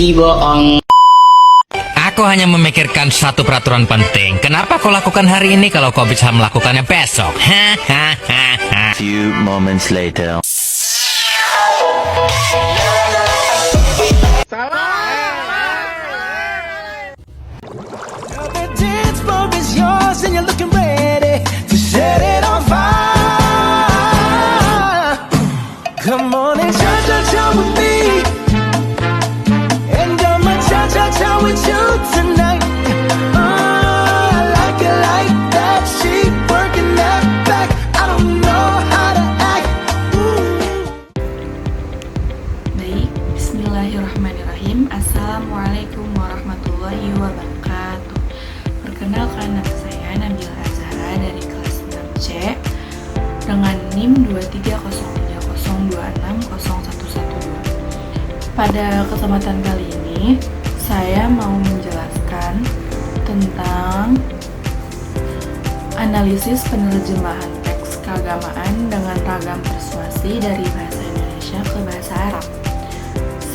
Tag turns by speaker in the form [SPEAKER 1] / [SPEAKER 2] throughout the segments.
[SPEAKER 1] bohong.
[SPEAKER 2] Aku hanya memikirkan satu peraturan penting. Kenapa kau lakukan hari ini kalau kau bisa melakukannya besok? Hahaha.
[SPEAKER 3] Few moments later.
[SPEAKER 4] The dance floor is yours and you're looking ready to set it on fire. Come on and cha-cha-cha with me, and I'ma cha-cha-cha with you tonight. Oh, I like it like that. She working that back. I don't know how to act.
[SPEAKER 5] Baik, bismillahirrahmanirrahim. Assalamualaikum warahmatullahi wabarakatuh. Perkenalkan, nama saya Nabila Azhara dari kelas 6C dengan NIM 23030260112. Pada kesempatan kali ini, saya mau menjelaskan tentang analisis penerjemahan teks keagamaan dengan ragam persuasi dari bahasa Indonesia ke bahasa Arab.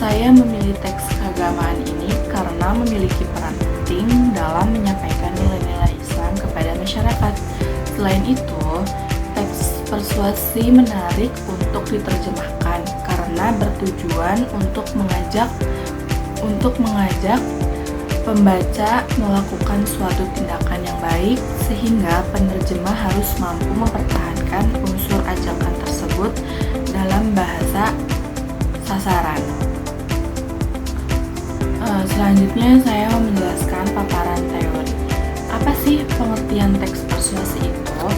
[SPEAKER 5] Saya memilih teks keagamaan ini karena memiliki peran penting dalam menyampaikan nilai-nilai Islam kepada masyarakat. Selain itu, teks persuasi menarik untuk diterjemahkan karena bertujuan untuk mengajak pembaca melakukan suatu tindakan yang baik, sehingga penerjemah harus mampu mempertahankan unsur ajakan tersebut dalam bahasa sasaran. Selanjutnya saya mau menjelaskan paparan teori. Apa sih pengertian teks persuasi itu?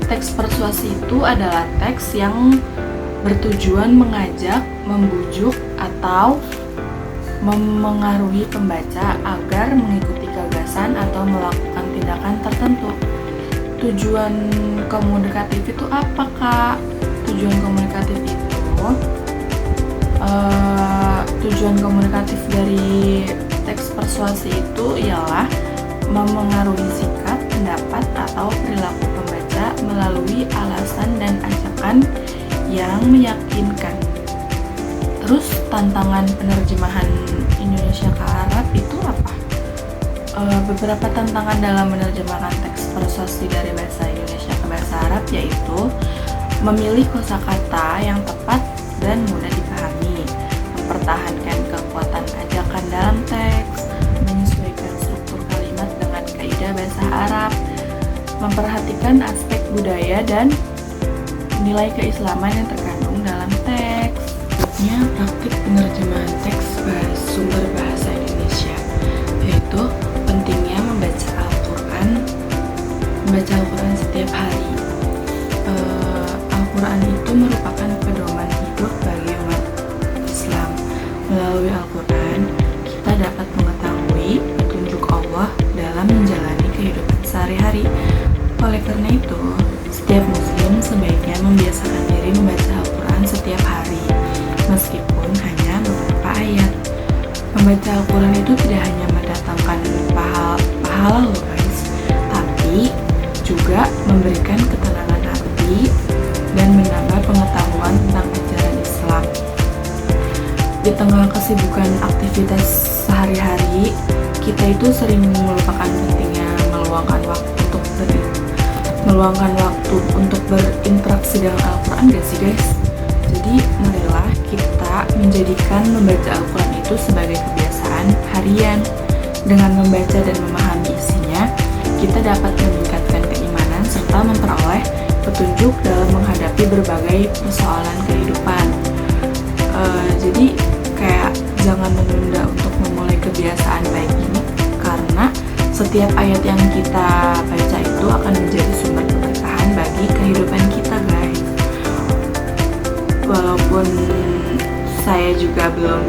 [SPEAKER 5] Teks persuasi itu adalah teks yang bertujuan mengajak, membujuk, atau memengaruhi pembaca agar mengikuti gagasan atau melakukan tindakan tertentu. Tujuan komunikatif itu apa, Kak? Tujuan komunikatif dari teks persuasi itu ialah memengaruhi sikap, pendapat, atau perilaku pembaca melalui alasan dan ajakan yang meyakinkan. Terus tantangan penerjemahan Indonesia ke Arab itu apa? Beberapa tantangan dalam menerjemahkan teks persuasi dari bahasa Indonesia ke bahasa Arab yaitu memilih kosakata yang tepat dan mudah dipahami, mempertahankan kekuatan ajakan dalam teks, menyesuaikan struktur kalimat dengan kaidah bahasa Arab, memperhatikan aspek budaya dan nilai keislaman yang terkandung dalam teks. Berikutnya, praktik penerjemahan teks sumber bahasa Indonesia, yaitu pentingnya membaca Al-Quran setiap hari. Al-Quran itu merupakan pedoman hidup bagi umat Islam. Melalui Al-Quran, kita dapat mengetahui petunjuk Allah dalam menjalani kehidupan sehari-hari. Oleh karena itu, setiap muslim sebaiknya membiasakan diri membaca Al-Quran setiap hari, meskipun hanya beberapa ayat. Membaca Al-Quran itu tidak hanya mendatangkan pahala loh guys, tapi juga memberikan ketenangan hati dan menambah pengetahuan tentang ajaran Islam. Di tengah kesibukan aktivitas sehari-hari, kita itu sering melupakan pentingnya meluangkan waktu untuk berinteraksi dengan Al-Quran, gak sih guys? Jadi marilah kita menjadikan membaca Al-Quran itu sebagai kebiasaan harian. Dengan membaca dan memahami isinya, kita dapat meningkatkan keimanan serta memperoleh petunjuk dalam menghadapi berbagai persoalan kehidupan. Jadi kayak jangan menunda untuk memulai kebiasaan baik ini, karena setiap ayat yang kita baca itu akan menjadi sumber keberkahan bagi kehidupan kita guys. Walaupun saya juga belum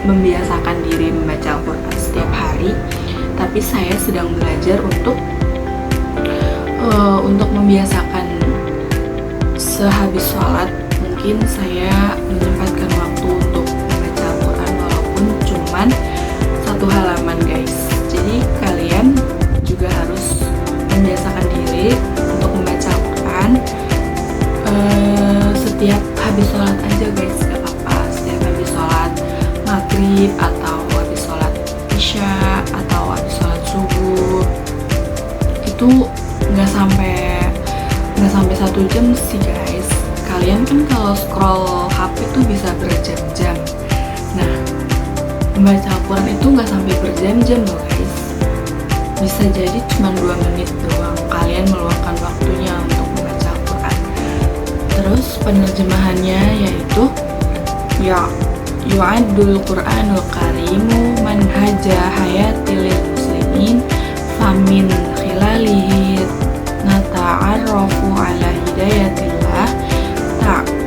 [SPEAKER 5] membiasakan diri membaca Al-Quran setiap hari, tapi saya sedang belajar untuk membiasakan sehabis sholat. Mungkin saya menyempatkan waktu untuk membaca Al-Quran walaupun cuman 1 halaman guys. Jadi kalian juga harus membiasakan diri untuk membaca Al-Quran setiap habis sholat aja guys, gak apa-apa. Setiap habis sholat maghrib jam sih guys. Kalian kan kalau scroll HP tuh bisa berjam-jam. Nah, membaca Al-Quran itu nggak sampai berjam-jam loh guys. Bisa jadi cuma 2 menit doang kalian meluangkan waktunya untuk membaca Al-Quran. Terus penerjemahannya yaitu yu'addul Qur'anul Karimu manhaja hayatil muslimin famin khilalihi nata'arrafu ala hidayatillah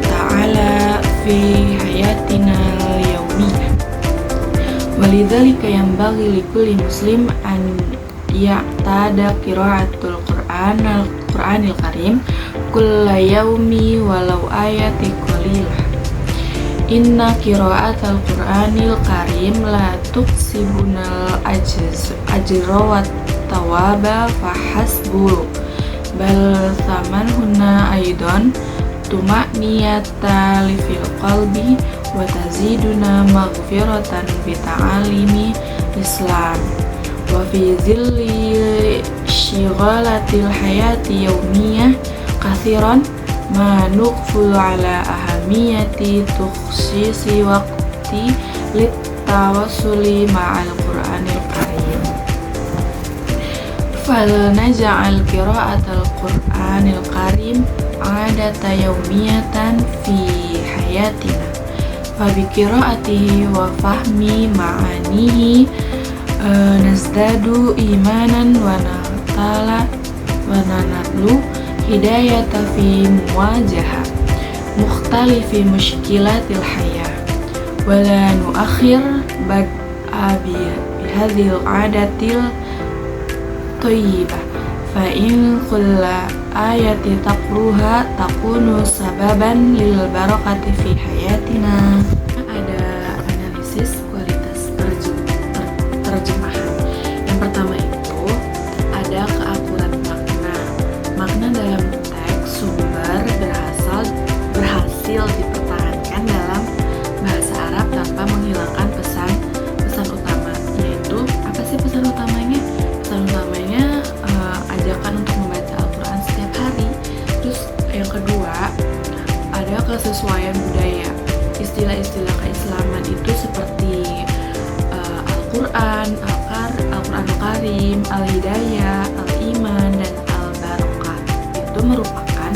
[SPEAKER 5] ta'ala fi hayatina yaumiyah. Walidzalika yanbaghi likulli muslim an ya'tada qira'atul Qur'anil Karim kulla yaumi walau ayati qalilah. Inna qira'atal Qur'anil Karim la tuksibunal ajra wat tawaba fahasbu bal thamanhunna aidan tuma'niyata lifil qalbi wa taziduna maghfiratan bi ta'alimi Islam wa fi zilli shighalatil hayati yaumiyah kathiran ma nuqfulu ala ahamiyati tukhsisi waqti lit tawassuli ma'al Qur'anil Karim. Fal naj'al qira'atal Qur'anil Karim adata yaumiyatan fi hayatina fa bi qira'atihi wa fahmi ma'anihi nazdadu imanan wa nanatlu hidayata fi muwajahah mukhtalifi mushkilatil hayah wala nuakhir bad'a bihadhil adatil thayyibah fa in kulla ayati taqruha takunu sababan lil barakati fi hayatina. Ada analisis kualitas terjemahan. Yang pertama itu ada keakurat makna dalam teks sumber berhasil dipertahankan dalam bahasa Arab tanpa menghilangkan pesan utama. Yaitu apa sih pesan utamanya? Pesan utamanya ajakan untuk membaca Al-Quran setiap hari. Terus yang kedua ada kesesuaian budaya. Istilah-istilah keislaman itu seperti Al-Quran, Al-Quran Al-Karim, Al-Hidayah, Al-Iman, dan Al-Barakah itu merupakan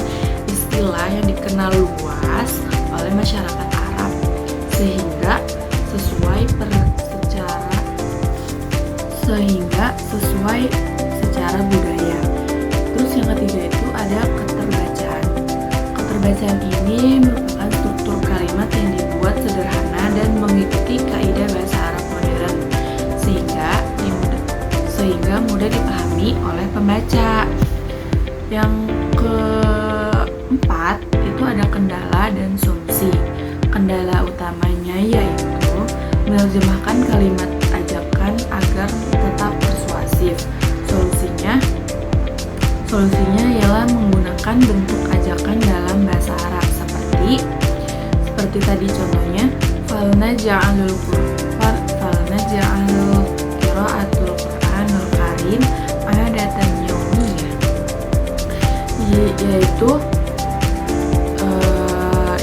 [SPEAKER 5] istilah yang dikenal luas oleh masyarakat Arab sehingga sesuai secara budaya. Terus yang ketiga itu ada keterbacaan. Keterbacaan ini merupakan struktur kalimat yang dibuat sederhana dan mengikuti kaidah bahasa Arab modern sehingga mudah dipahami oleh pembaca. Yang keempat itu ada kendala dan solusi. Kendala utamanya yaitu menerjemahkan kalimat ajakan agar tetap persuasif. Solusinya ialah menggunakan bentuk ajakan dalam bahasa Arab seperti tadi contohnya falnaja'alul qira'atul Qur'anul Karim adatan yaumiyah, yaitu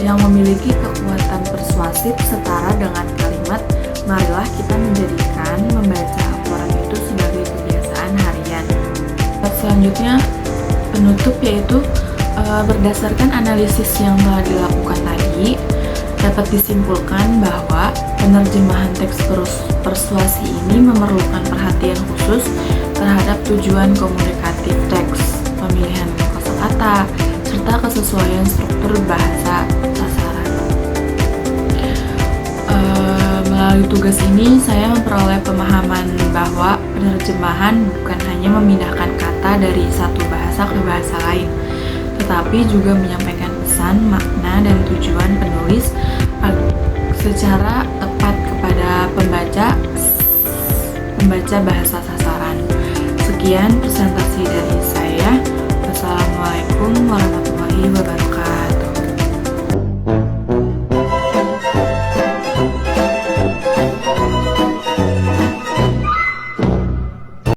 [SPEAKER 5] yang memiliki kekuatan persuasif setara dengan kalimat marilah kita menjadikan membaca Al-Quran itu sebagai kebiasaan harian. Selanjutnya penutup yaitu berdasarkan analisis yang telah dilakukan tadi dapat disimpulkan bahwa penerjemahan teks persuasi ini memerlukan perhatian khusus terhadap tujuan komunikatif teks, pemilihan kosakata, serta kesesuaian struktur bahasa sasaran. Melalui tugas ini saya memperoleh pemahaman bahwa penerjemahan bukan hanya memindahkan kata dari satu bahasa ke bahasa lain, tetapi juga menyampaikan pesan, makna, dan tujuan penulis secara tepat kepada pembaca bahasa sasaran. Sekian presentasi dari saya. Wassalamualaikum warahmatullahi wabarakatuh.